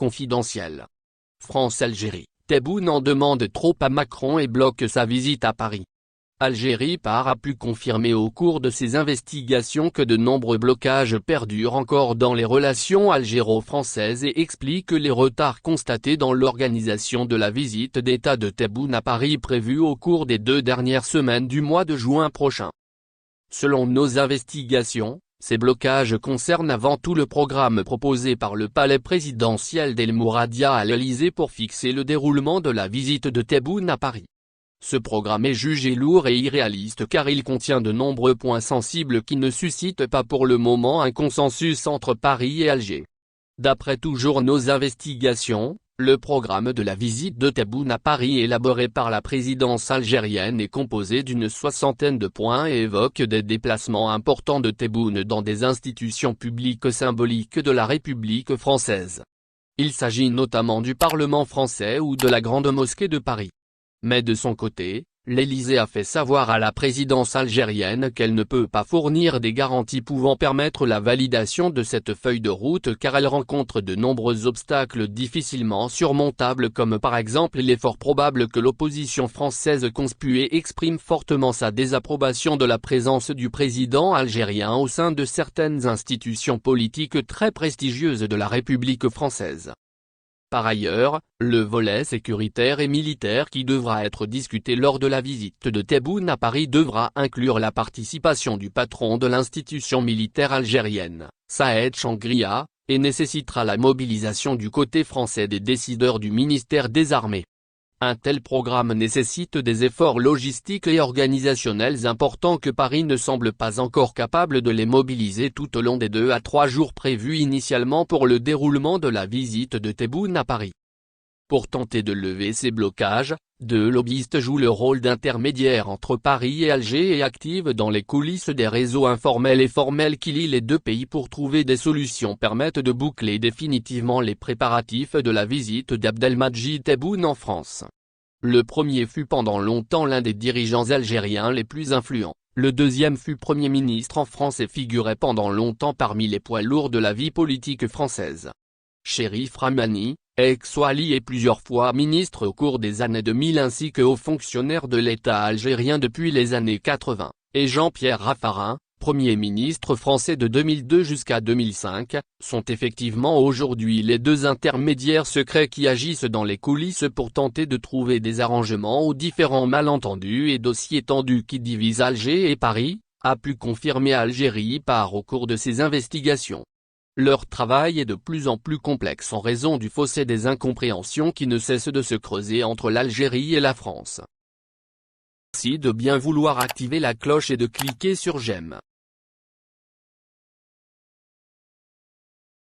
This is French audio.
confidentiel. France-Algérie, Tebboune en demande trop à Macron et bloque sa visite à Paris. Algérie Par a pu confirmer au cours de ses investigations que de nombreux blocages perdurent encore dans les relations algéro-françaises et explique les retards constatés dans l'organisation de la visite d'État de Tebboune à Paris prévue au cours des 2 dernières semaines du mois de juin prochain. Selon nos investigations, ces blocages concernent avant tout le programme proposé par le palais présidentiel d'El Mouradia à l'Elysée pour fixer le déroulement de la visite de Tebboune à Paris. Ce programme est jugé lourd et irréaliste car il contient de nombreux points sensibles qui ne suscitent pas pour le moment un consensus entre Paris et Alger. D'après toujours nos investigations, le programme de la visite de Tebboune à Paris élaboré par la présidence algérienne est composé d'une 60aine de points et évoque des déplacements importants de Tebboune dans des institutions publiques symboliques de la République française. Il s'agit notamment du Parlement français ou de la Grande Mosquée de Paris. Mais de son côté, l'Élysée a fait savoir à la présidence algérienne qu'elle ne peut pas fournir des garanties pouvant permettre la validation de cette feuille de route car elle rencontre de nombreux obstacles difficilement surmontables comme par exemple l'effort probable que l'opposition française conspuée exprime fortement sa désapprobation de la présence du président algérien au sein de certaines institutions politiques très prestigieuses de la République française. Par ailleurs, le volet sécuritaire et militaire qui devra être discuté lors de la visite de Tebboune à Paris devra inclure la participation du patron de l'institution militaire algérienne, Saïd Changria, et nécessitera la mobilisation du côté français des décideurs du ministère des Armées. Un tel programme nécessite des efforts logistiques et organisationnels importants que Paris ne semble pas encore capable de les mobiliser tout au long des 2 à 3 jours prévus initialement pour le déroulement de la visite de Tebboune à Paris. Pour tenter de lever ces blocages, 2 lobbyistes jouent le rôle d'intermédiaire entre Paris et Alger et activent dans les coulisses des réseaux informels et formels qui lient les 2 pays pour trouver des solutions permettant de boucler définitivement les préparatifs de la visite d'Abdelmadjid Tebboune en France. Le premier fut pendant longtemps l'un des dirigeants algériens les plus influents, le deuxième fut Premier ministre en France et figurait pendant longtemps parmi les poids lourds de la vie politique française. Cherif Rahmani, ex-wali et plusieurs fois ministre au cours des années 2000 ainsi que haut fonctionnaire de l'État algérien depuis les années 80, et Jean-Pierre Raffarin, Premier ministre français de 2002 jusqu'à 2005, sont effectivement aujourd'hui les 2 intermédiaires secrets qui agissent dans les coulisses pour tenter de trouver des arrangements aux différents malentendus et dossiers tendus qui divisent Alger et Paris, a pu confirmer Algérie Par au cours de ses investigations. Leur travail est de plus en plus complexe en raison du fossé des incompréhensions qui ne cessent de se creuser entre l'Algérie et la France. Merci de bien vouloir activer la cloche et de cliquer sur j'aime.